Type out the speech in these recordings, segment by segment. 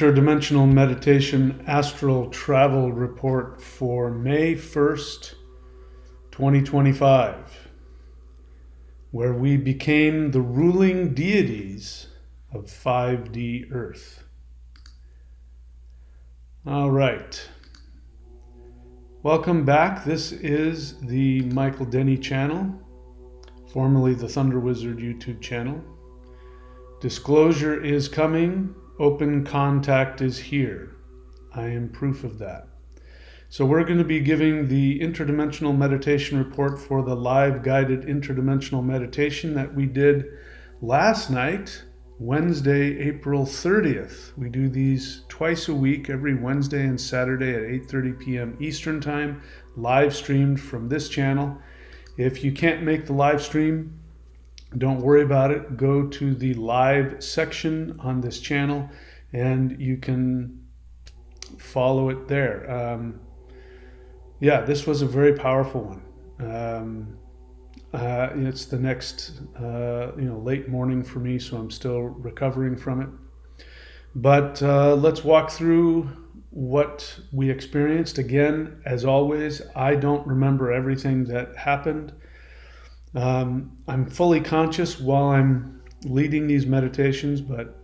Interdimensional Meditation Astral Travel Report for May 1st, 2025, where we became the ruling deities of 5D Earth. All right. Welcome back. This is the Michael Denny channel, formerly the Thunder Wizard YouTube channel. Disclosure is coming. Open contact is here. I am proof of that. So we're going to be giving the interdimensional meditation report for the live guided interdimensional meditation that we did last night, Wednesday, April 30th. We do these twice a week, every Wednesday and Saturday at 8:30 p.m. Eastern Time, live streamed from this channel. If you can't make the live stream, don't worry about it. Go to the live section on this channel and you can follow it there. This was a very powerful one. It's the next late morning for me, so I'm still recovering from it. But let's walk through what we experienced. Again, as always, I don't remember everything that happened. I'm fully conscious while I'm leading these meditations, but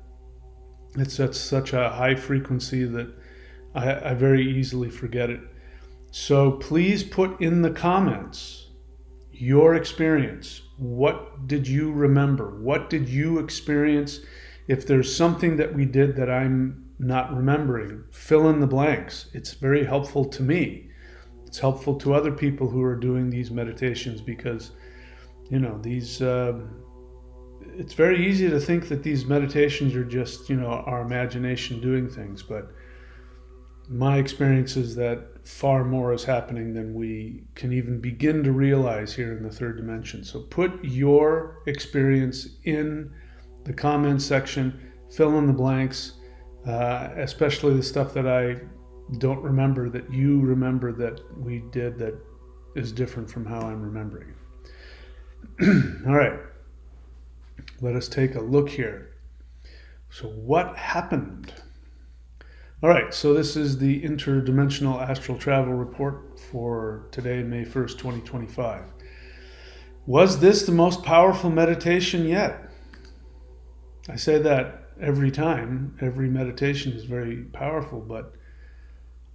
it's at such a high frequency that I very easily forget it. So please put in the comments your experience. What did you remember? What did you experience? If there's something that we did that I'm not remembering, fill in the blanks. It's very helpful to me. It's helpful to other people who are doing these meditations because it's very easy to think that these meditations are just, our imagination doing things. But my experience is that far more is happening than we can even begin to realize here in the third dimension. So put your experience in the comments section, fill in the blanks, especially the stuff that I don't remember, that you remember that we did that is different from how I'm remembering it. All right, let us take a look here. So what happened? All right, so this is the Interdimensional Astral Travel Report for today, May 1st, 2025. Was this the most powerful meditation yet? I say that every time. Every meditation is very powerful, but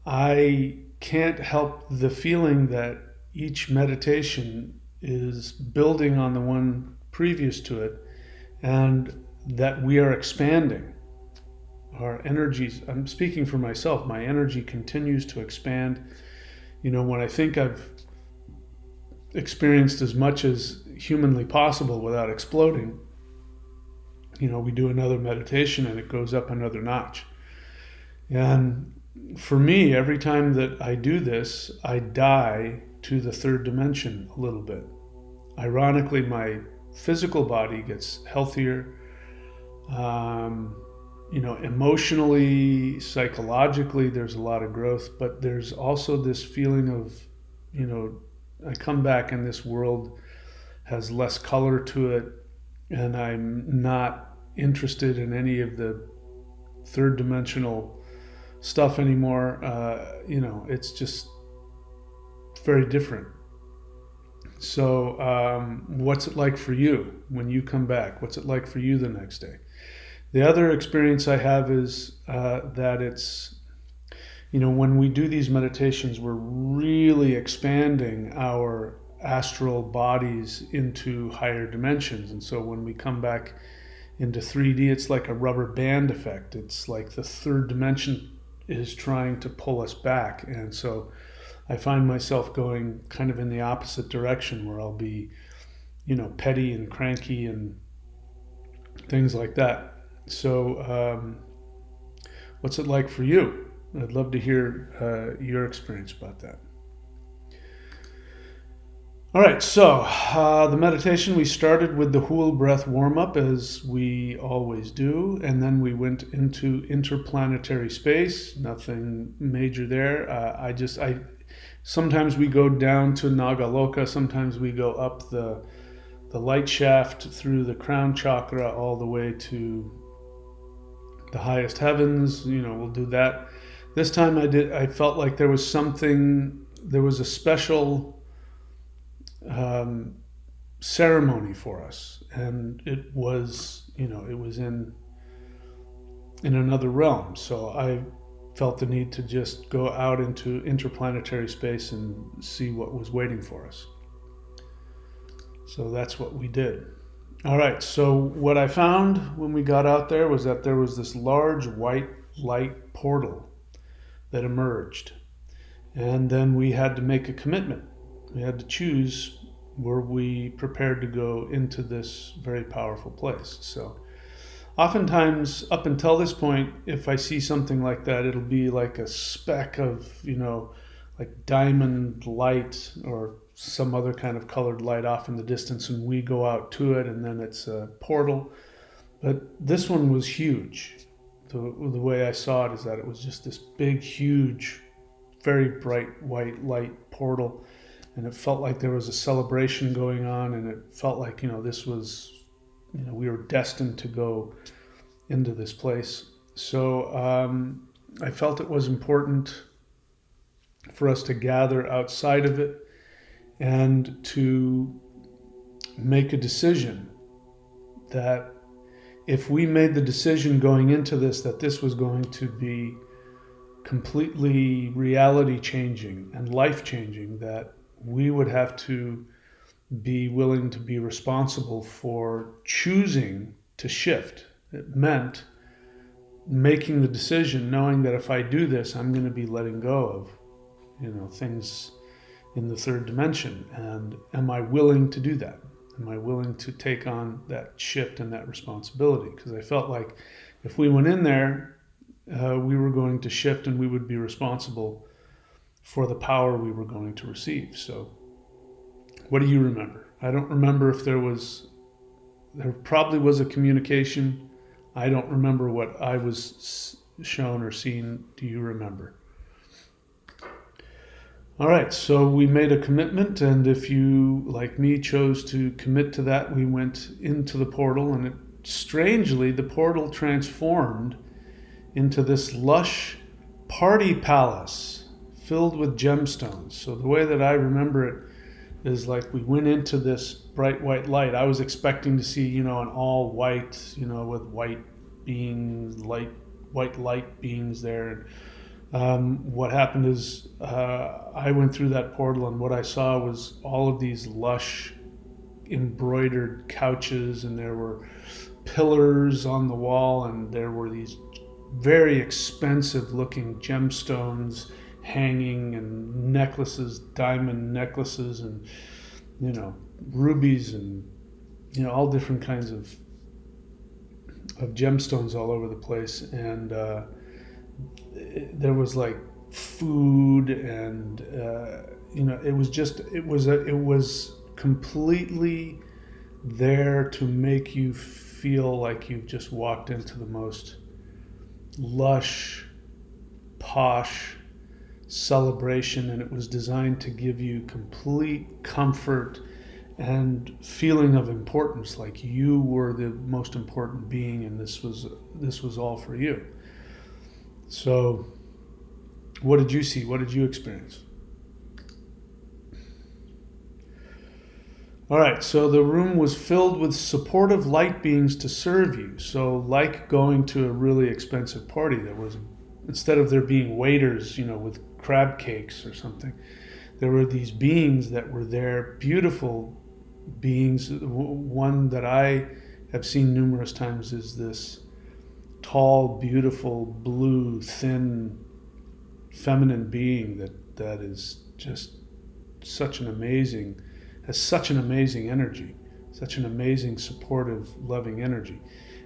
I can't help the feeling that each meditation is building on the one previous to it, and that we are expanding our energies. I'm speaking for myself. My energy continues to expand. When I think I've experienced as much as humanly possible without exploding, we do another meditation and it goes up another notch. And for me, every time that I do this, I die to the third dimension a little bit. Ironically, my physical body gets healthier, emotionally, psychologically, there's a lot of growth, but there's also this feeling of, I come back and this world has less color to it, and I'm not interested in any of the third dimensional stuff anymore. It's just very different. So what's it like for you when you come back? What's it like for you the next day? The other experience I have is that it's, when we do these meditations, we're really expanding our astral bodies into higher dimensions. And so when we come back into 3D, it's like a rubber band effect. It's like the third dimension is trying to pull us back. And so I find myself going kind of in the opposite direction, where I'll be, petty and cranky and things like that. So what's it like for you? I'd love to hear your experience about that. All right, so the meditation, we started with the Hool breath warm-up, as we always do, and then we went into interplanetary space. Nothing major there. Sometimes we go down to Nagaloka, sometimes we go up the light shaft through the crown chakra all the way to the highest heavens. We'll do that. This time I felt like there was a special ceremony for us, and it was in another realm. So I felt the need to just go out into interplanetary space and see what was waiting for us. So that's what we did. All right, so what I found when we got out there was that there was this large white light portal that emerged. And then we had to make a commitment. We had to choose, were we prepared to go into this very powerful place? So oftentimes, up until this point, if I see something like that, it'll be like a speck of, like diamond light or some other kind of colored light off in the distance, and we go out to it, and then it's a portal. But this one was huge. The way I saw it is that it was just this big, huge, very bright white light portal, and it felt like there was a celebration going on, and it felt like, this was, we were destined to go into this place. So I felt it was important for us to gather outside of it and to make a decision that if we made the decision going into this that this was going to be completely reality changing and life changing, that we would have to be willing to be responsible for choosing to shift. It meant making the decision knowing that if I do this, I'm going to be letting go of things in the third dimension. And am I willing to do that? Am I willing to take on that shift and that responsibility? Because I felt like if we went in there, we were going to shift and we would be responsible for the power we were going to receive. So what do you remember? I don't remember if there probably was a communication. I don't remember what I was shown or seen. Do you remember? All right, so we made a commitment, and if you, like me, chose to commit to that, we went into the portal, and strangely, the portal transformed into this lush party palace filled with gemstones. So the way that I remember it is like we went into this bright white light. I was expecting to see, an all white, with white beings, white light beings there. What happened is I went through that portal, and what I saw was all of these lush embroidered couches, and there were pillars on the wall, and there were these very expensive looking gemstones hanging, and necklaces, diamond necklaces, and rubies, and all different kinds of gemstones all over the place. And there was like food, and it was completely there to make you feel like you've just walked into the most lush, posh celebration, and it was designed to give you complete comfort and feeling of importance, like you were the most important being, and this was all for you. So what did you see? What did you experience? All right, so the room was filled with supportive light beings to serve you. So like going to a really expensive party, there was, instead of there being waiters, with crab cakes or something, there were these beings that were there, beautiful beings. One that I have seen numerous times is this tall, beautiful, blue, thin, feminine being that is just has such an amazing energy, such an amazing, supportive, loving energy.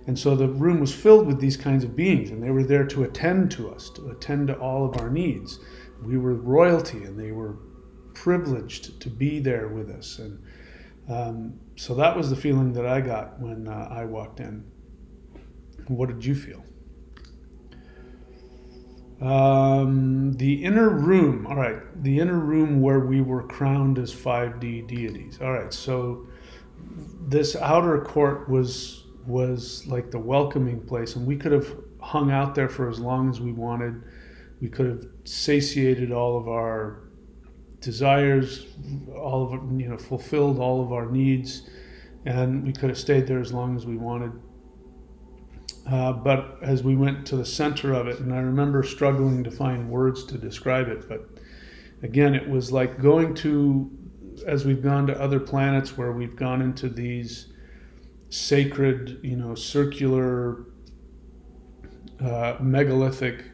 And so the room was filled with these kinds of beings, and they were there to attend to us, to attend to all of our needs. We were royalty, and they were privileged to be there with us. And so that was the feeling that I got when I walked in. What did you feel? The inner room. All right. The inner room where we were crowned as 5D deities. All right. So this outer court was like the welcoming place, and we could have hung out there for as long as we wanted. We could have satiated all of our desires, all of fulfilled all of our needs, and we could have stayed there as long as we wanted. But as we went to the center of it, and I remember struggling to find words to describe it, but again, it was like going to, as we've gone to other planets where we've gone into these sacred, circular, megalithic,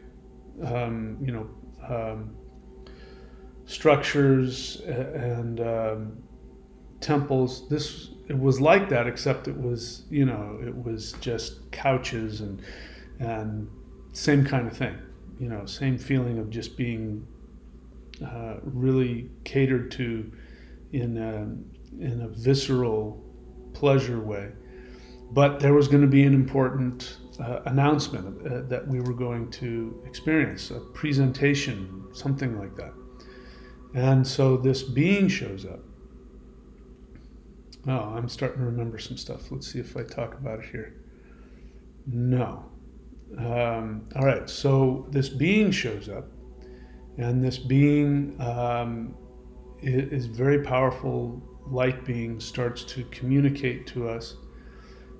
structures and temples. It was like that, except it was just couches and same kind of thing, same feeling of just being really catered to in a visceral pleasure way. But there was going to be an important announcement that we were going to experience, a presentation, something like that. And so this being shows up. Oh, I'm starting to remember some stuff. Let's see if I talk about it here. No. All right, so this being shows up, and this being is very powerful light being, starts to communicate to us.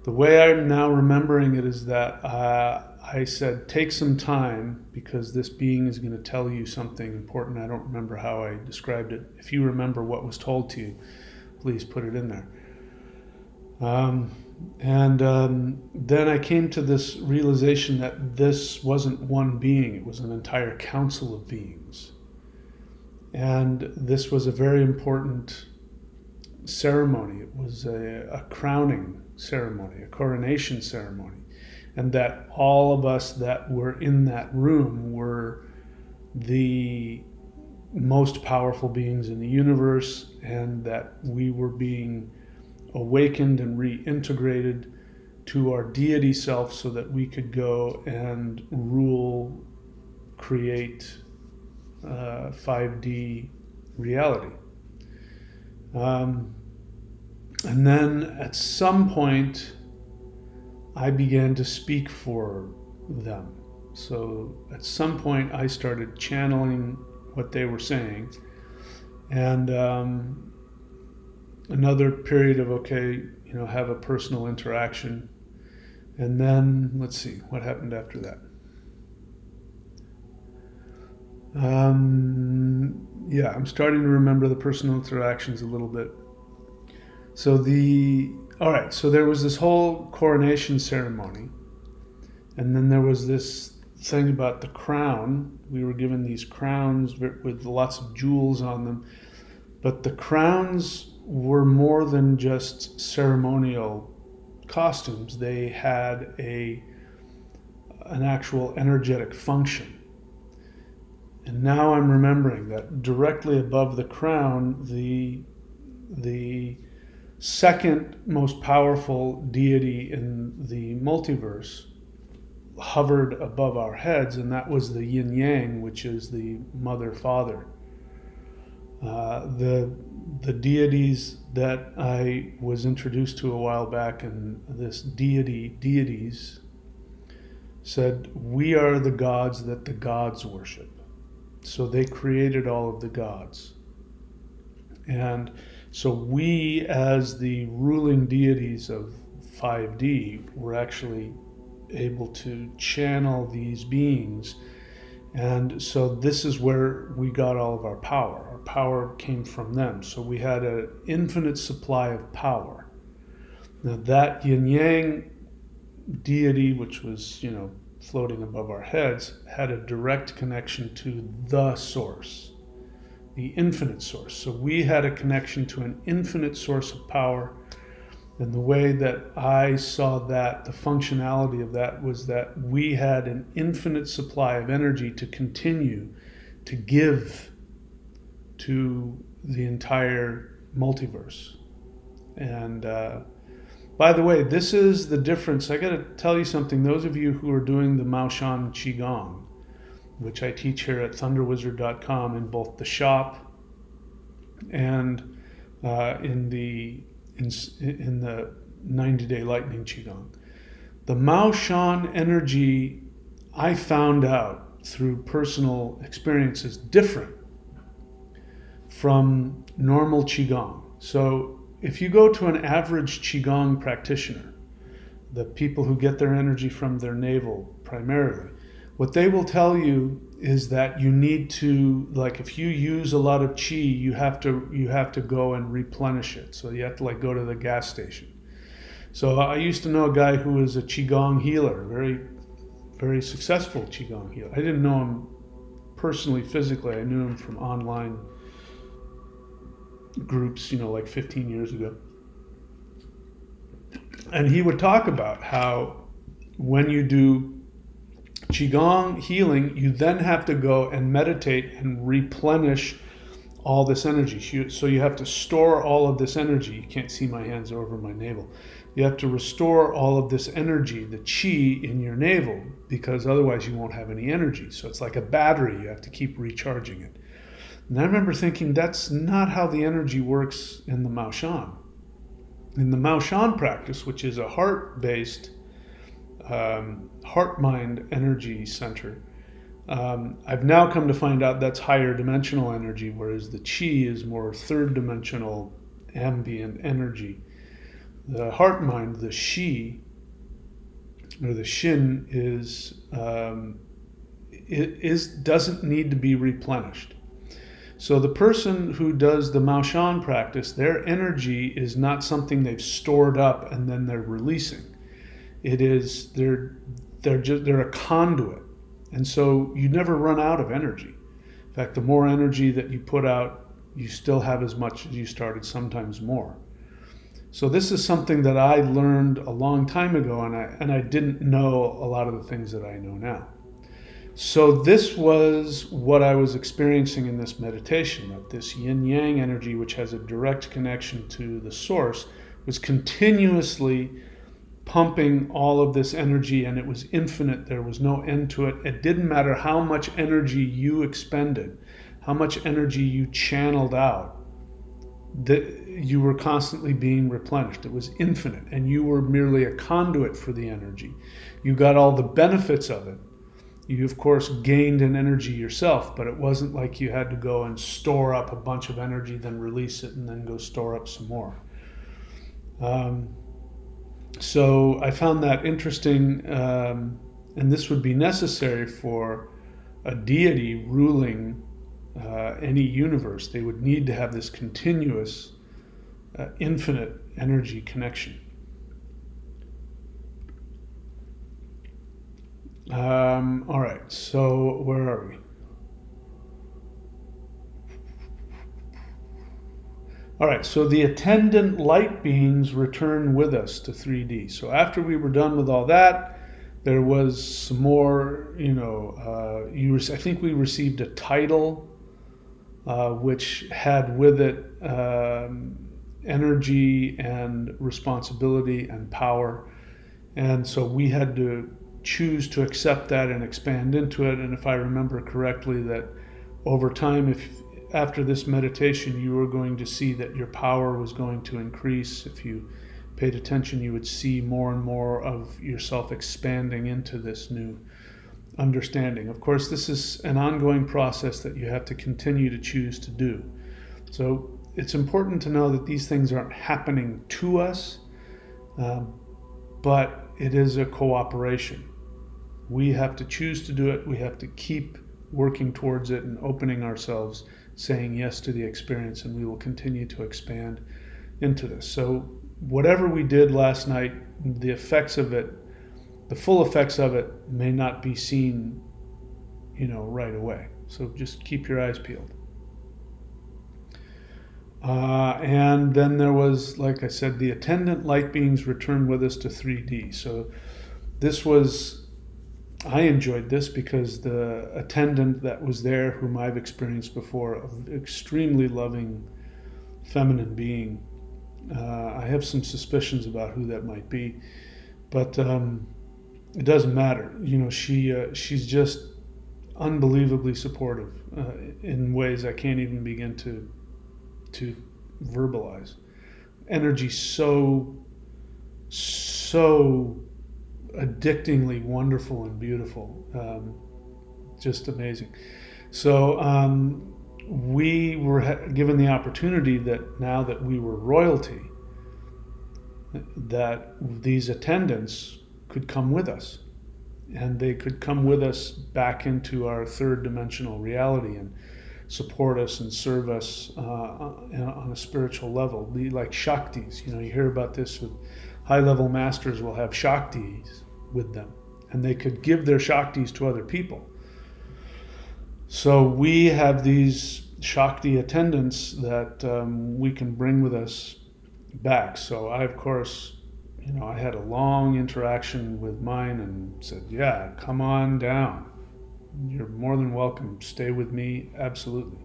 The way I'm now remembering it is that I said, take some time because this being is going to tell you something important. I don't remember how I described it. If you remember what was told to you, please put it in there. Then I came to this realization that this wasn't one being, it was an entire council of beings. And this was a very important ceremony. It was a crowning ceremony, a coronation ceremony. And that all of us that were in that room were the most powerful beings in the universe, and that we were being awakened and reintegrated to our deity self so that we could go and rule, create 5D reality. And then at some point, I began to speak for them. So at some point, I started channeling what they were saying. And another period of, have a personal interaction. And then, let's see, what happened after that? I'm starting to remember the personal interactions a little bit. So there was this whole coronation ceremony, and then there was this thing about the crown. We were given these crowns with lots of jewels on them, but the crowns were more than just ceremonial costumes. They had an actual energetic function. And now I'm remembering that directly above the crown, the second most powerful deity in the multiverse hovered above our heads, and that was the yin yang, which is the mother father. The deities that I was introduced to a while back, and this deities said, we are the gods that the gods worship. So they created all of the gods. And so we, as the ruling deities of 5D, were actually able to channel these beings. And so this is where we got all of our power. Our power came from them. So we had an infinite supply of power. Now that yin-yang deity, which was, floating above our heads, had a direct connection to the source, the infinite source. So we had a connection to an infinite source of power. And the way that I saw that, the functionality of that, was that we had an infinite supply of energy to continue to give to the entire multiverse. And by the way, this is the difference. I got to tell you something. Those of you who are doing the Maoshan Qigong, which I teach here at thunderwizard.com in both the shop and in the 90-day lightning Qigong. The Maoshan energy I found out through personal experiences different from normal Qigong. So if you go to an average Qigong practitioner, the people who get their energy from their navel primarily, what they will tell you is that you need to, like, if you use a lot of qi, you have to go and replenish it. So you have to, like, go to the gas station. So I used to know a guy who was a Qigong healer, very, very successful Qigong healer. I didn't know him personally, physically. I knew him from online groups, like 15 years ago. And he would talk about how when you do Qigong healing, you then have to go and meditate and replenish all this energy. So you have to store all of this energy. You can't see my hands over my navel. You have to restore all of this energy, the qi in your navel, because otherwise you won't have any energy. So it's like a battery. You have to keep recharging it. And I remember thinking that's not how the energy works in the Mao Shan. In the Mao Shan practice, which is a heart-based, heart-mind energy center, I've now come to find out that's higher dimensional energy, whereas the qi is more third-dimensional ambient energy. The heart-mind, the shi, or the shin, doesn't need to be replenished. So the person who does the Mao Shan practice, their energy is not something they've stored up and then they're releasing. It is they're a conduit, and so you never run out of energy. In fact, the more energy that you put out, you still have as much as you started, sometimes more. So this is something that I learned a long time ago, and I didn't know a lot of the things that I know now. So this was what I was experiencing in this meditation, that this yin-yang energy, which has a direct connection to the source, was continuously pumping all of this energy, and it was infinite. There was no end to it. It didn't matter how much energy you expended, how much energy you channeled out, that you were constantly being replenished. It was infinite, and you were merely a conduit for the energy. You got all the benefits of it. You, of course, gained an energy yourself, but it wasn't like you had to go and store up a bunch of energy, then release it, and then go store up some more. So I found that interesting, and this would be necessary for a deity ruling any universe. They would need to have this continuous, infinite energy connection. All right, so where are we? All right, so the attendant light beings return with us to 3D. So after we were done with all that, there was some more, I think we received a title, which had with it energy and responsibility and power. And so we had to choose to accept that and expand into it. And if I remember correctly, that over time, after this meditation, you were going to see that your power was going to increase. If you paid attention, you would see more and more of yourself expanding into this new understanding. Of course, this is an ongoing process that you have to continue to choose to do. So it's important to know that these things aren't happening to us, but it is a cooperation. We have to choose to do it. We have to keep working towards it and opening ourselves, saying yes to the experience, and we will continue to expand into this. So whatever we did last night, the effects of it, the full effects of it may not be seen, right away. So just keep your eyes peeled. And then there was, like I said, the attendant light beings return with us to 3D. So I enjoyed this because the attendant that was there, whom I've experienced before, an extremely loving feminine being. I have some suspicions about who that might be, but it doesn't matter. She's just unbelievably supportive in ways I can't even begin to verbalize. Energy so addictingly wonderful and beautiful, just amazing. So we were given the opportunity that now that we were royalty, that these attendants could come with us, and they could come with us back into our third dimensional reality and support us and serve us on a spiritual level. Be like Shaktis. You hear about this with high-level masters will have Shaktis with them, and they could give their Shaktis to other people. So we have these Shakti attendants that we can bring with us back. So I, of course, I had a long interaction with mine and said, yeah, come on down. You're more than welcome. Stay with me. Absolutely.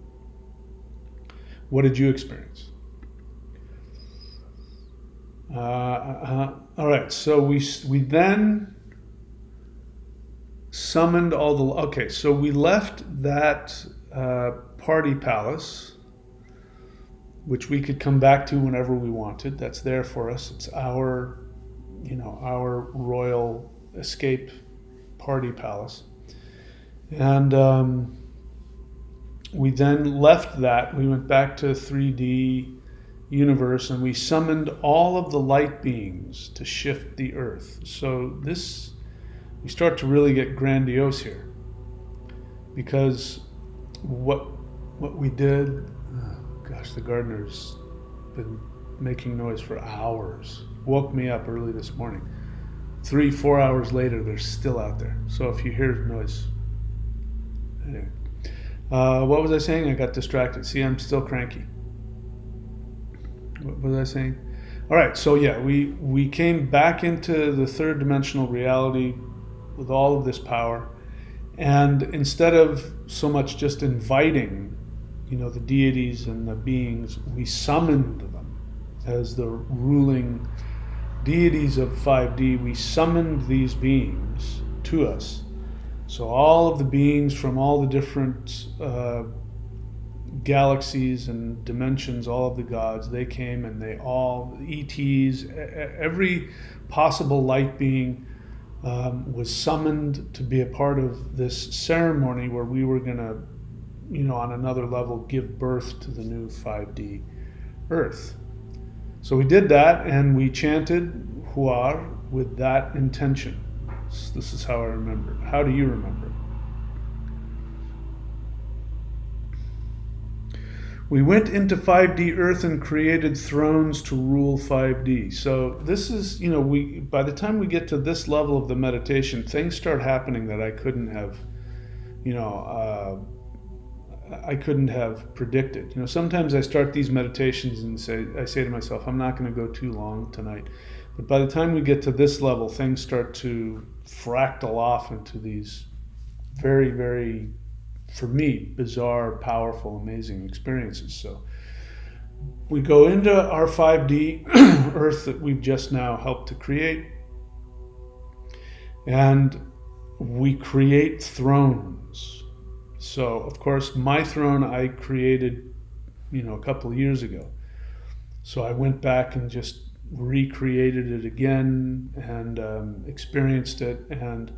What did you experience? All right. So we then summoned all the... Okay, so we left that party palace, which we could come back to whenever we wanted. That's there for us. It's our royal escape party palace. And we then left that. We went back to 3D universe, and we summoned all of the light beings to shift the earth. So we start to really get grandiose here, because what we did, gosh, the gardener's been making noise for hours. Woke me up early this morning. 3-4 hours later, they're still out there. So if you hear noise, anyway. What was I saying? I got distracted. See, I'm still cranky. What was I saying? All right, so yeah, we came back into the third dimensional reality with all of this power, and instead of so much just inviting, the deities and the beings, we summoned them as the ruling deities of 5D. We summoned these beings to us. So all of the beings from all the different galaxies and dimensions, all of the gods, they came, and they all, ETs, every possible light being was summoned to be a part of this ceremony where we were going to, on another level, give birth to the new 5D Earth. So we did that, and we chanted Huar with that intention. This is how I remember. How do you remember? We went into 5D Earth and created thrones to rule 5D. So this is, by the time we get to this level of the meditation, things start happening that I couldn't have, I couldn't have predicted. Sometimes I start these meditations and I say to myself, I'm not going to go too long tonight. But by the time we get to this level, things start to fractal off into these very, very, for me, bizarre, powerful, amazing experiences. So we go into our 5D Earth that we've just now helped to create, and we create thrones. So, of course, my throne I created, a couple of years ago. So I went back and just recreated it again and experienced it. And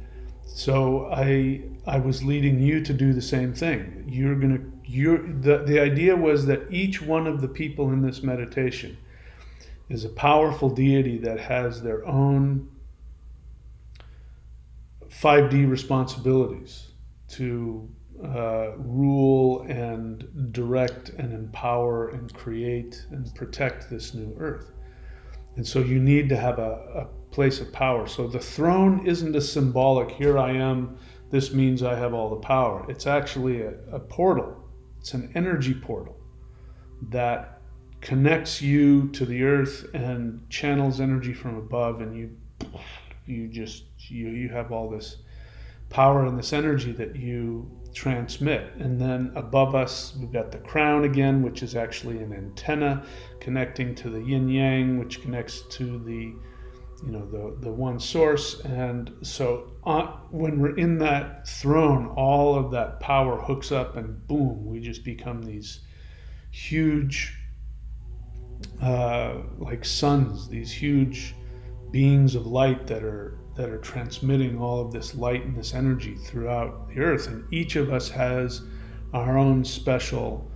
so I was leading you to do the same thing. The idea was that each one of the people in this meditation is a powerful deity that has their own 5D responsibilities to rule and direct and empower and create and protect this new earth. And so you need to have a place of power. So the throne isn't a symbolic, here I am, this means I have all the power. It's actually a portal. It's an energy portal that connects you to the earth and channels energy from above, and you have all this power and this energy that you transmit. And then above us we've got the crown again, which is actually an antenna connecting to the yin yang, which connects to the one source. And so when we're in that throne, all of that power hooks up, and boom, we just become these huge like suns, these huge beings of light that that are transmitting all of this light and this energy throughout the earth. And each of us has our own special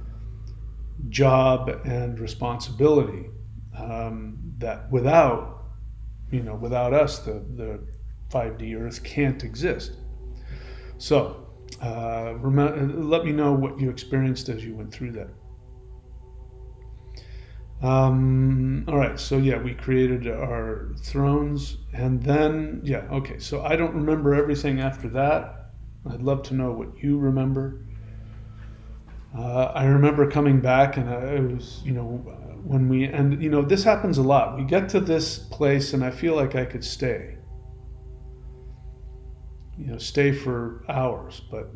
job and responsibility, that without us, the 5D earth can't exist. So let me know what you experienced as you went through that. All right, so yeah, we created our thrones, and then, yeah, okay, so I don't remember everything after that. I'd love to know what you remember. I remember coming back, and it was, when we, and this happens a lot. We get to this place, and I feel like I could stay. Stay for hours, but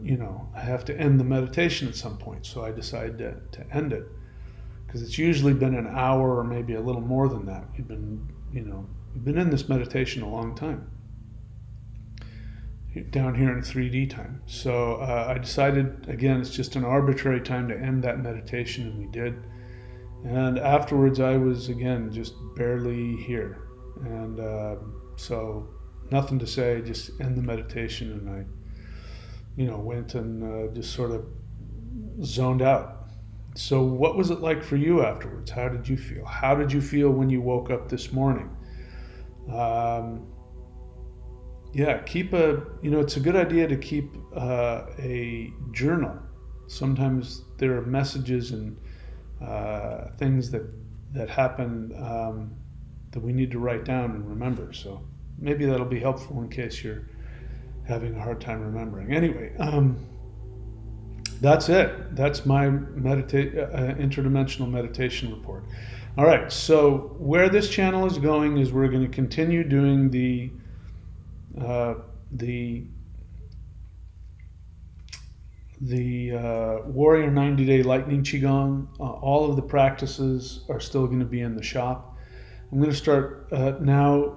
I have to end the meditation at some point, so I decide to end it, because it's usually been an hour or maybe a little more than that. We've been in this meditation a long time, down here in 3D time. So I decided, again, it's just an arbitrary time to end that meditation, and we did. And afterwards, I was, again, just barely here, and so nothing to say, just end the meditation, and I, went and just sort of zoned out. So what was it like for you afterwards? How did you feel? How did you feel when you woke up this morning? Keep it's a good idea to keep a journal. Sometimes there are messages and things that happen that we need to write down and remember. So maybe that'll be helpful in case you're having a hard time remembering. Anyway, that's it. That's my interdimensional meditation report. All right, so where this channel is going is we're going to continue doing the Warrior 90-Day Lightning Qigong. All of the practices are still going to be in the shop. I'm going to start now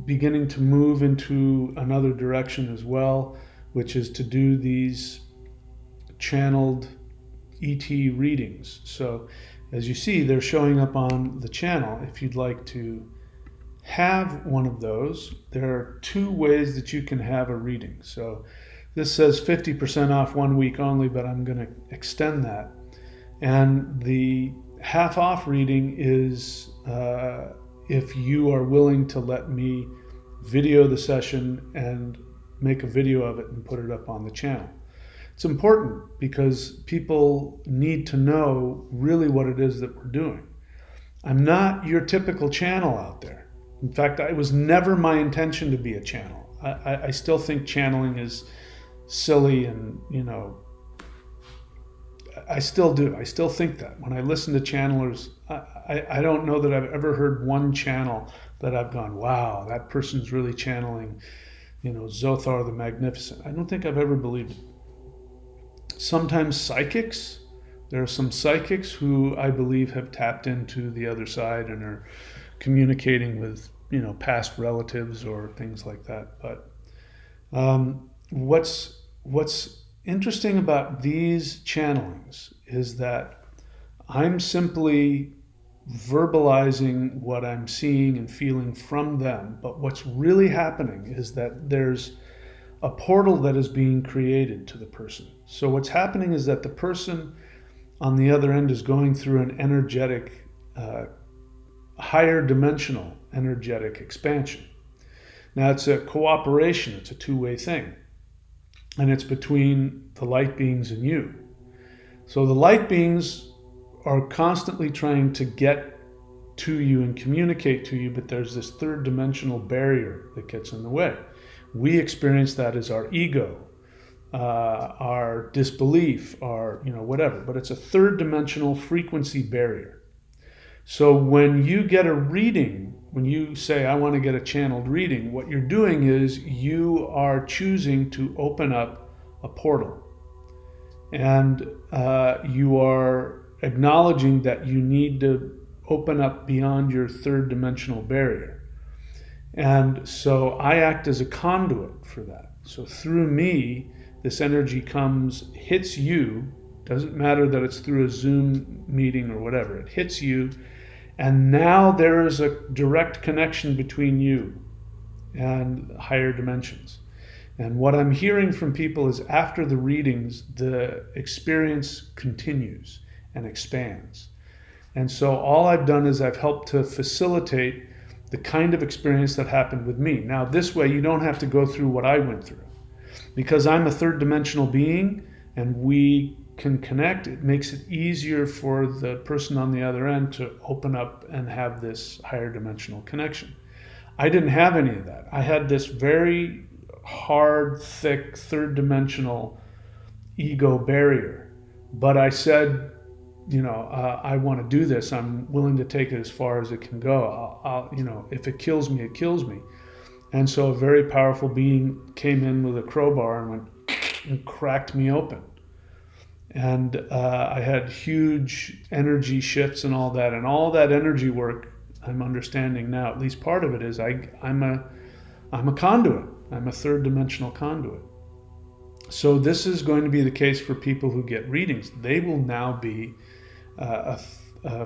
beginning to move into another direction as well, which is to do these channeled ET readings. So as you see, they're showing up on the channel. If you'd like to have one of those, there are two ways that you can have a reading. So this says 50% off 1 week only, but I'm going to extend that. And the half off reading is if you are willing to let me video the session and make a video of it and put it up on the channel. It's important because people need to know really what it is that we're doing. I'm not your typical channel out there. In fact, it was never my intention to be a channel. I still think channeling is silly, and I still do. I still think that. When I listen to channelers, I don't know that I've ever heard one channel that I've gone, wow, that person's really channeling, Zothar the Magnificent. I don't think I've ever believed it. Sometimes psychics. There are some psychics who I believe have tapped into the other side and are communicating with, past relatives or things like that. But what's interesting about these channelings is that I'm simply verbalizing what I'm seeing and feeling from them. But what's really happening is that there's a portal that is being created to the person. So what's happening is that the person on the other end is going through an energetic, higher dimensional energetic expansion. Now it's a cooperation, it's a two-way thing. And it's between the light beings and you. So the light beings are constantly trying to get to you and communicate to you, but there's this third dimensional barrier that gets in the way. We experience that as our ego, our disbelief, our, whatever, but it's a third dimensional frequency barrier. So when you get a reading, when you say, I want to get a channeled reading, what you're doing is you are choosing to open up a portal. And you are acknowledging that you need to open up beyond your third dimensional barrier. And so I act as a conduit for that. So through me, this energy comes, hits you. Doesn't matter that it's through a Zoom meeting or whatever. It hits you. And now there is a direct connection between you and higher dimensions. And what I'm hearing from people is after the readings, the experience continues and expands. And so all I've done is I've helped to facilitate the kind of experience that happened with me. Now, this way, you don't have to go through what I went through. Because I'm a third dimensional being and we can connect, it makes it easier for the person on the other end to open up and have this higher dimensional connection. I didn't have any of that. I had this very hard, thick, third dimensional ego barrier. But I said, I want to do this. I'm willing to take it as far as it can go. If it kills me, it kills me. And so a very powerful being came in with a crowbar and went and cracked me open. And I had huge energy shifts and all that. And all that energy work, I'm understanding now, at least part of it is I'm a conduit. I'm a third dimensional conduit. So this is going to be the case for people who get readings. They will now be a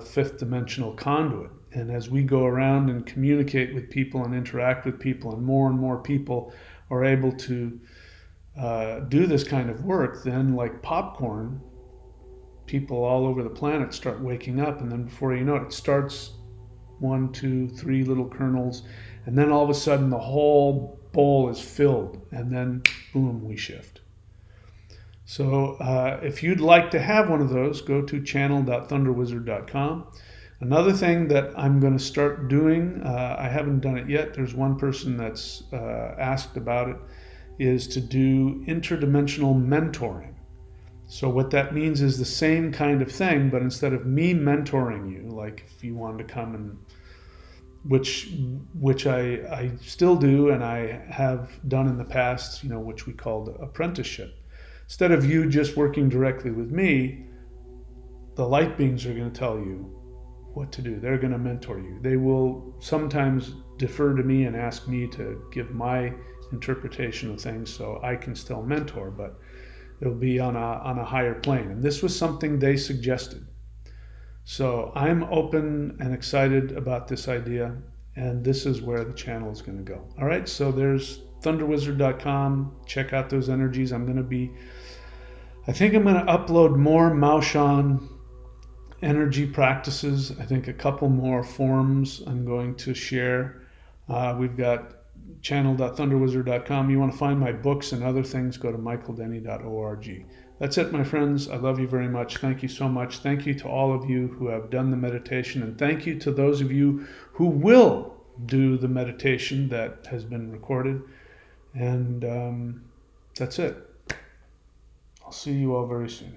fifth dimensional conduit. And as we go around and communicate with people and interact with people, and more people are able to do this kind of work, then like popcorn, people all over the planet start waking up. And then before you know it, it starts 1, 2, 3 little kernels. And then all of a sudden the whole bowl is filled. And then boom, we shift. So if you'd like to have one of those, go to channel.thunderwizard.com. Another thing that I'm going to start doing, I haven't done it yet, there's one person that's asked about it, is to do interdimensional mentoring. So what that means is the same kind of thing, but instead of me mentoring you, like if you wanted to come and, which I still do and I have done in the past, which we called apprenticeship. Instead of you just working directly with me, the light beings are going to tell you what to do. They're going to mentor you. They will sometimes defer to me and ask me to give my interpretation of things so I can still mentor, but it'll be on a higher plane. And this was something they suggested. So I'm open and excited about this idea, and this is where the channel is going to go. All right, so there's thunderwizard.com. Check out those energies. I think I'm going to upload more Maoshan energy practices. I think a couple more forms I'm going to share. We've got channel.thunderwizard.com. You want to find my books and other things, go to michaeldenny.org. That's it, my friends. I love you very much. Thank you so much. Thank you to all of you who have done the meditation, and thank you to those of you who will do the meditation that has been recorded. And that's it. I'll see you all very soon.